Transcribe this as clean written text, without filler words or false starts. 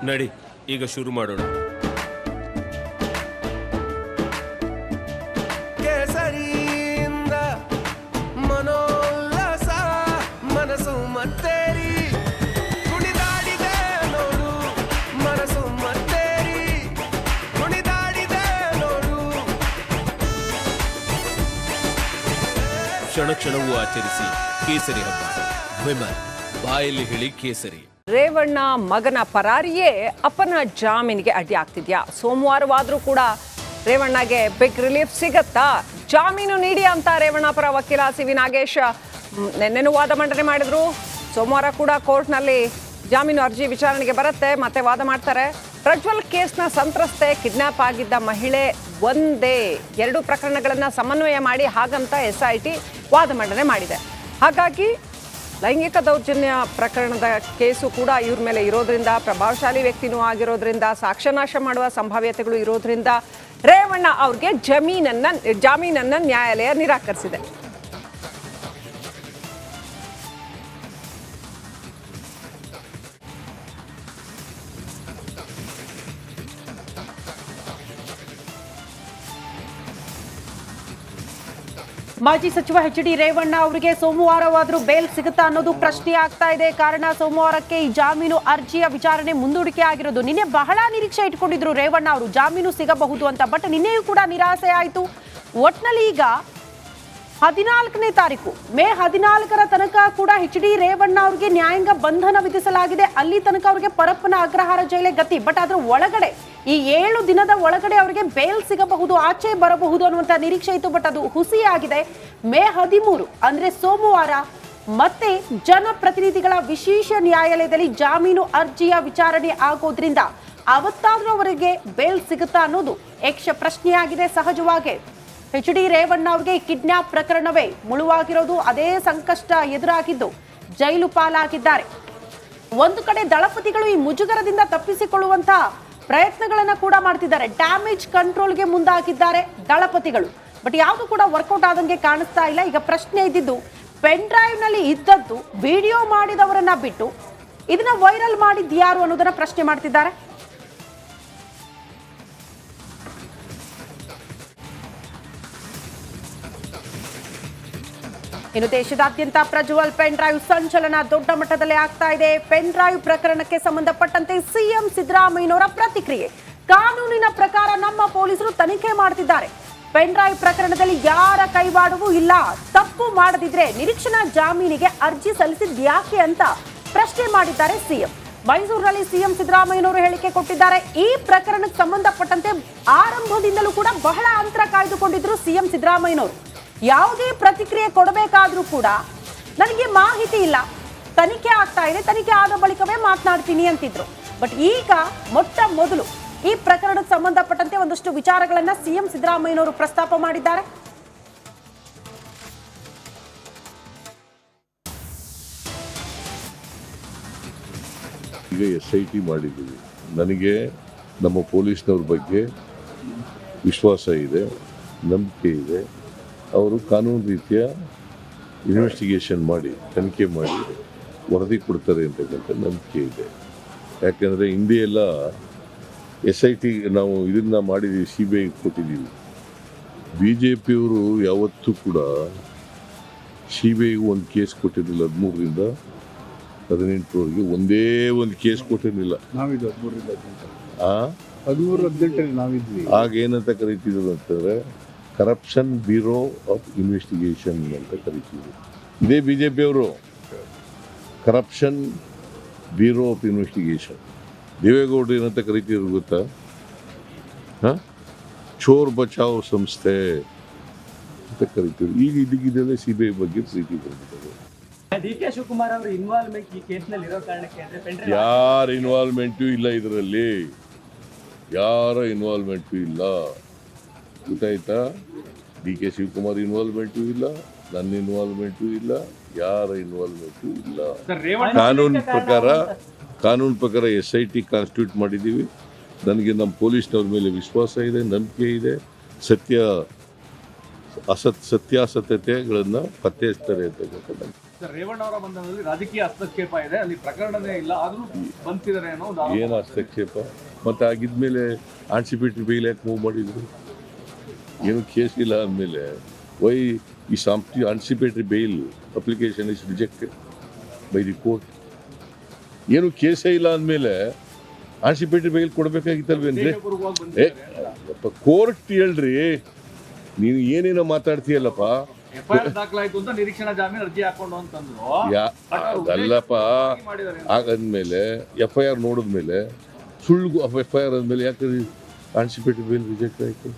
ನಡಿ, ಈಗ ಶುರು ಮಾಡೋಣ. ಕೇಸರಿಯಿಂದ ಮನೋಲ್ಲಾಸ ಮನಸ್ಸು ಮತ್ತೇರಿ ಕುಣಿದಾಡಿದೆ ನೋಡು, ಮನಸ್ಸು ಮತ್ತೇರಿ ಕುಣಿದಾಡಿದೆ ನೋಡು. ಕ್ಷಣ ಕ್ಷಣವೂ ಆಚರಿಸಿ ಕೇಸರಿ ಹಬ್ಬ. ವಿಮಲ್ ಬಾಯಲ್ಲಿ ಹೇಳಿ ಕೇಸರಿ. ರೇವಣ್ಣ ಮಗನ ಪರಾರಿಯೇ ಅಪ್ಪನ ಜಾಮೀನಿಗೆ ಅಡ್ಡಿ ಆಗ್ತಿದ್ಯಾ? ಸೋಮವಾರವಾದರೂ ಕೂಡ ರೇವಣ್ಣಗೆ ಬಿಗ್ ರಿಲೀಫ್ ಸಿಗತ್ತಾ? ಜಾಮೀನು ನೀಡಿ ಅಂತ ರೇವಣ್ಣ ಪರ ವಕೀಲ ಸಿ.ವಿ. ನಾಗೇಶ್ ನಿನ್ನೆನೂ ವಾದ ಮಂಡನೆ ಮಾಡಿದ್ರು. ಸೋಮವಾರ ಕೂಡ ಕೋರ್ಟ್ನಲ್ಲಿ ಜಾಮೀನು ಅರ್ಜಿ ವಿಚಾರಣೆಗೆ ಬರುತ್ತೆ, ಮತ್ತೆ ವಾದ ಮಾಡ್ತಾರೆ. ಪ್ರಜ್ವಲ್ ಕೇಸ್ನ ಸಂತ್ರಸ್ತೆ, ಕಿಡ್ನಾಪ್ ಆಗಿದ್ದ ಮಹಿಳೆ ಒಂದೇ. 2 ಪ್ರಕರಣಗಳನ್ನು ಸಮನ್ವಯ ಮಾಡಿ ಹಾಗಂತ SIT ವಾದ ಮಂಡನೆ ಮಾಡಿದೆ. ಹಾಗಾಗಿ ಲೈಂಗಿಕ ದೌರ್ಜನ್ಯ ಪ್ರಕರಣದ ಕೇಸು ಕೂಡ ಇವ್ರ ಮೇಲೆ ಇರೋದ್ರಿಂದ, ಪ್ರಭಾವಶಾಲಿ ವ್ಯಕ್ತಿನೂ ಆಗಿರೋದ್ರಿಂದ, ಸಾಕ್ಷ್ಯನಾಶ ಮಾಡುವ ಸಂಭಾವ್ಯತೆಗಳು ಇರೋದ್ರಿಂದ ರೇವಣ್ಣ ಅವ್ರಿಗೆ ಜಾಮೀನನ್ನ ನ್ಯಾಯಾಲಯ ನಿರಾಕರಿಸಿದೆ. ಮಾಜಿ ಸಚಿವ HD ರೇವಣ್ಣ ಅವರಿಗೆ ಸೋಮವಾರವಾದರೂ ಬೇಲ್ ಸಿಗುತ್ತಾ ಅನ್ನೋದು ಪ್ರಶ್ನೆ ಆಗ್ತಾ ಇದೆ. ಕಾರಣ ಸೋಮವಾರಕ್ಕೆ ಈ ಜಾಮೀನು ಅರ್ಜಿಯ ವಿಚಾರಣೆ ಮುಂದೂಡಿಕೆ ಆಗಿರೋದು. ನಿನ್ನೆ ಬಹಳ ನಿರೀಕ್ಷೆ ಇಟ್ಕೊಂಡಿದ್ರು ರೇವಣ್ಣ ಅವರು ಜಾಮೀನು ಸಿಗಬಹುದು ಅಂತ, ಬಟ್ ನಿನ್ನೆಯೂ ಕೂಡ ನಿರಾಸೆ ಆಯಿತು. ಒಟ್ನಲ್ಲಿ ಈಗ 14ನೇ ತಾರೀಕು ಮೇ 14ರ ತನಕ ಕೂಡ HD ರೇವಣ್ಣ ಅವರಿಗೆ ನ್ಯಾಯಾಂಗ ಬಂಧನ ವಿಧಿಸಲಾಗಿದೆ. ಅಲ್ಲಿ ತನಕ ಅವರಿಗೆ ಪರಪ್ಪನ ಅಗ್ರಹಾರ ಜೈಲೇ ಗತಿ. ಬಟ್ ಅದರ ಒಳಗಡೆ ಈ 7 ದಿನದ ಒಳಗಡೆ ಅವರಿಗೆ ಬೇಲ್ ಸಿಗಬಹುದು, ಆಚೆ ಬರಬಹುದು ಅನ್ನುವಂತ ನಿರೀಕ್ಷೆ ಇತ್ತು. ಬಟ್ ಅದು ಹುಸಿಯಾಗಿದೆ. ಮೇ 13 ಅಂದ್ರೆ ಸೋಮವಾರ ಮತ್ತೆ ಜನಪ್ರತಿನಿಧಿಗಳ ವಿಶೇಷ ನ್ಯಾಯಾಲಯದಲ್ಲಿ ಜಾಮೀನು ಅರ್ಜಿಯ ವಿಚಾರಣೆ ಆಗೋದ್ರಿಂದ ಅವತ್ತಾದ್ರೂ ಅವರಿಗೆ ಬೇಲ್ ಸಿಗುತ್ತಾ ಅನ್ನೋದು ಯಕ್ಷ ಪ್ರಶ್ನೆಯಾಗಿದೆ. ಸಹಜವಾಗಿ HD ರೇವಣ್ಣ ಅವರಿಗೆ ಕಿಡ್ನಾಪ್ ಪ್ರಕರಣವೇ ಮುಳುವಾಗಿರೋದು. ಅದೇ ಸಂಕಷ್ಟ ಎದುರಾಗಿದ್ದು ಜೈಲು ಪಾಲಾಗಿದ್ದಾರೆ. ಒಂದು ಕಡೆ ದಳಪತಿಗಳು ಈ ಮುಜುಗರದಿಂದ ತಪ್ಪಿಸಿಕೊಳ್ಳುವಂತಹ ಪ್ರಯತ್ನಗಳನ್ನ ಕೂಡ ಮಾಡ್ತಿದ್ದಾರೆ. ಡ್ಯಾಮೇಜ್ ಕಂಟ್ರೋಲ್ಗೆ ಮುಂದಾಗಿದ್ದಾರೆ ದಳಪತಿಗಳು. ಬಟ್ ಯಾವುದು ಕೂಡ ವರ್ಕೌಟ್ ಆದಂಗೆ ಕಾಣಿಸ್ತಾ ಇಲ್ಲ. ಈಗ ಪ್ರಶ್ನೆ ಇದ್ದಿದ್ದು, ಪೆನ್ ಡ್ರೈವ್ ನಲ್ಲಿ ಇದ್ದದ್ದು ವಿಡಿಯೋ ಮಾಡಿದವರನ್ನ ಬಿಟ್ಟು ಇದನ್ನ ವೈರಲ್ ಮಾಡಿದ್ದು ಯಾರು ಅನ್ನೋದನ್ನ ಪ್ರಶ್ನೆ ಮಾಡ್ತಿದ್ದಾರೆ. ಇನ್ನು ದೇಶದಾದ್ಯಂತ ಪ್ರಜ್ವಲ್ ಪೆನ್ ಡ್ರೈವ್ ಸಂಚಲನ ದೊಡ್ಡ ಮಟ್ಟದಲ್ಲಿ ಆಗ್ತಾ ಇದೆ. ಪೆನ್ ಡ್ರೈವ್ ಪ್ರಕರಣಕ್ಕೆ ಸಂಬಂಧಪಟ್ಟಂತೆ ಸಿಎಂ ಸಿದ್ದರಾಮಯ್ಯನವರ ಪ್ರತಿಕ್ರಿಯೆ. ಕಾನೂನಿನ ಪ್ರಕಾರ ನಮ್ಮ ಪೊಲೀಸರು ತನಿಖೆ ಮಾಡ್ತಿದ್ದಾರೆ. ಪೆನ್ ಡ್ರೈವ್ ಪ್ರಕರಣದಲ್ಲಿ ಯಾರ ಕೈವಾಡವೂ ಇಲ್ಲ. ತಪ್ಪು ಮಾಡದಿದ್ರೆ ನಿರೀಕ್ಷಣಾ ಜಾಮೀನಿಗೆ ಅರ್ಜಿ ಸಲ್ಲಿಸಿದ್ಯಾಕೆ ಅಂತ ಪ್ರಶ್ನೆ ಮಾಡಿದ್ದಾರೆ ಸಿಎಂ. ಮೈಸೂರಿನಲ್ಲಿ ಸಿಎಂ ಸಿದ್ದರಾಮಯ್ಯನವರು ಹೇಳಿಕೆ ಕೊಟ್ಟಿದ್ದಾರೆ. ಈ ಪ್ರಕರಣಕ್ಕೆ ಸಂಬಂಧಪಟ್ಟಂತೆ ಆರಂಭದಿಂದಲೂ ಕೂಡ ಬಹಳ ಅಂತರ ಕಾಯ್ದುಕೊಂಡಿದ್ರು ಸಿಎಂ ಸಿದ್ದರಾಮಯ್ಯನವರು. ಯಾವುದೇ ಪ್ರತಿಕ್ರಿಯೆ ಕೊಡಬೇಕಾದ್ರೂ ಕೂಡ ನನಗೆ ಮಾಹಿತಿ ಇಲ್ಲ, ತನಿಖೆ ಆಗ್ತಾ ಇದೆ, ತನಿಖೆ ಆದ ಬಳಿಕವೇ ಮಾತನಾಡ್ತೀನಿ ಅಂತಿದ್ರು. ಬಟ್ ಈಗ ಮೊಟ್ಟ ಮೊದಲು ಈ ಪ್ರಕರಣಕ್ಕೆ ಸಂಬಂಧಪಟ್ಟಂತೆ ಒಂದಷ್ಟು ವಿಚಾರಗಳನ್ನ ಸಿಎಂ ಸಿದ್ದರಾಮಯ್ಯನವರು ಪ್ರಸ್ತಾಪ ಮಾಡಿದ್ದಾರೆ. ಈಗ SIT ಮಾಡಿದ್ದೀವಿ. ನನಗೆ ನಮ್ಮ ಪೊಲೀಸ್ನವ್ರ ಬಗ್ಗೆ ವಿಶ್ವಾಸ ಇದೆ, ನಂಬಿಕೆ ಇದೆ. ಅವರು ಕಾನೂನು ರೀತಿಯ ಇನ್ವೆಸ್ಟಿಗೇಷನ್ ಮಾಡಿ, ತನಿಖೆ ಮಾಡಿ ವರದಿ ಕೊಡ್ತಾರೆ ಅಂತಕ್ಕಂಥ ನಂಬಿಕೆ ಇದೆ. ಯಾಕೆಂದರೆ ಹಿಂದೆ ಎಲ್ಲ SIT ನಾವು ಇದನ್ನು ಮಾಡಿದ್ದೀವಿ, CBI ಕೊಟ್ಟಿದ್ದೀವಿ. BJPಯವರು ಯಾವತ್ತೂ ಕೂಡ CBIಗೂ ಒಂದು ಕೇಸ್ ಕೊಟ್ಟಿರಲಿಲ್ಲ. 13ರಿಂದ 18ರವರೆಗೆ ಒಂದೇ ಒಂದು ಕೇಸ್ ಕೊಟ್ಟಿರಲಿಲ್ಲ. ನಾವಿದ್ದು 13 ನಾವಿದ್ವಿ. ಆಗ ಏನಂತ ಕರಿತಿದ್ರು ಅಂತಂದರೆ ಕರಪ್ಷನ್ ಬ್ಯೂರೋ ಆಫ್ ಇನ್ವೆಸ್ಟಿಗೇಷನ್ ಅಂತ ಕರಿತೀವಿ. ಇದೇ BJPಯವರು ಕರಪ್ಷನ್ ಬ್ಯೂರೋ ಆಫ್ ಇನ್ವೆಸ್ಟಿಗೇಷನ್. ದೇವೇಗೌಡರು ಏನಂತ ಕರಿತಿದ್ರು ಗೊತ್ತಾ? ಚೋರ್ ಬಚಾವ್ ಸಂಸ್ಥೆ ಅಂತ ಕರಿತೀವಿ. ಈಗ ಇದಕ್ಕಿದ್ದಲ್ಲೇ CBI ಬಗ್ಗೆ ಪ್ರೀತಿ ಬಂದಿದ್ದಾರೆ. DK ಶಿವಕುಮಾರ್ ಅವರ ಇನ್ವಾಲ್ವ್ಮೆಂಟ್ ಈ ಕೇಸ್ನಲ್ಲಿ ಇರೋ ಕಾರಣಕ್ಕೆ ಯಾರ ಇನ್ವಾಲ್ವ್ಮೆಂಟು ಇಲ್ಲ, ಇದರಲ್ಲಿ ಯಾರ ಇನ್ವಾಲ್ವ್ಮೆಂಟು ಇಲ್ಲ. ಗೊತ್ತಾಯ್ತಾ? DK ಶಿವಕುಮಾರ್ ಇನ್ವಾಲ್ವ್ಮೆಂಟು ಇಲ್ಲ, ನನ್ನ ಇನ್ವಾಲ್ವ್ಮೆಂಟು ಇಲ್ಲ, ಯಾರ ಇನ್ವಾಲ್ವ್ಮೆಂಟು ಇಲ್ಲ. ಕಾನೂನು ಪ್ರಕಾರ SIT ಕಾನ್ಸ್ಟಿಟ್ಯೂಟ್ ಮಾಡಿದ್ದೀವಿ. ನನಗೆ ನಮ್ಮ ಪೊಲೀಸ್ನವ್ರ ಮೇಲೆ ವಿಶ್ವಾಸ ಇದೆ, ನಂಬಿಕೆ ಇದೆ. ಸತ್ಯಾಸತ್ಯತೆಗಳನ್ನು ಪತ್ತೆ ಹಚ್ತಾರೆ ಅಂತ ಸರ್ ರೇವಣ್ಣ ಅವರ ಬಂಧನದಲ್ಲಿ ರಾಜಕೀಯ ಹಸ್ತಕ್ಷೇಪ ಇದೆ, ಅಲ್ಲಿ ಪ್ರಕರಣನೇ ಇಲ್ಲ, ಆದ್ರೂ ಬಂತಿದ್ದಾರೆ ಅನ್ನೋ ಒಂದು ಆರೋಪ. ಏನು ಹಸ್ತಕ್ಷೇಪ? ಮತ್ತೆ ಆಗಿದ್ಮೇಲೆ ಆನ್ಸಿಪೇಟರಿ ಬೇಲ್ ಯಾಕೆ ಮೂವ್ ಮಾಡಿದ್ರು? ಏನು ಕೇಸ್ ಇಲ್ಲ ಅಂದಮೇಲೆ ವೈ ಈ anticipatory bail application is rejected by the court? ಏನು ಕೇಸೇ ಇಲ್ಲ ಅಂದಮೇಲೆ ಆನ್ಸಿಪೇಟರಿ ಬೇಲ್ ಕೊಡ್ಬೇಕಾಗಿತ್ತಲ್ವೇನ್ರಿ? ಉದ್ದೇಶಪೂರ್ವಕವಾಗಿ ಬಂದಿದ್ದಾರೆ. ಕೋರ್ಟ್ ಹೇಳ್ರಿ, ನೀನು ಏನೇನೋ ಮಾತಾಡ್ತೀಯಲ್ಲಪ್ಪ. FIR ದಾಖಲಾಯ್ತು ಅಂತ ನಿರೀಕ್ಷಣಾ ಜಾಮೀನು ಅರ್ಜಿ ಹಾಕೊಂಡು ಅಂತಂದ್ರು. ಅದಲ್ಲಪ್ಪ, ಮಾಡಿದ್ದಾರೆ ಹಾಗಂದ್ಮೇಲೆ FIR ನೋಡಿದ್ಮೇಲೆ ಸುಳ್ಳು FIR ಆದ್ಮೇಲೆ ಯಾಕೆ ಆನ್ಸಿಪೇಟರಿ ಬೇಲ್ ರಿಜೆಕ್ಟ್ ಆಯಿತು?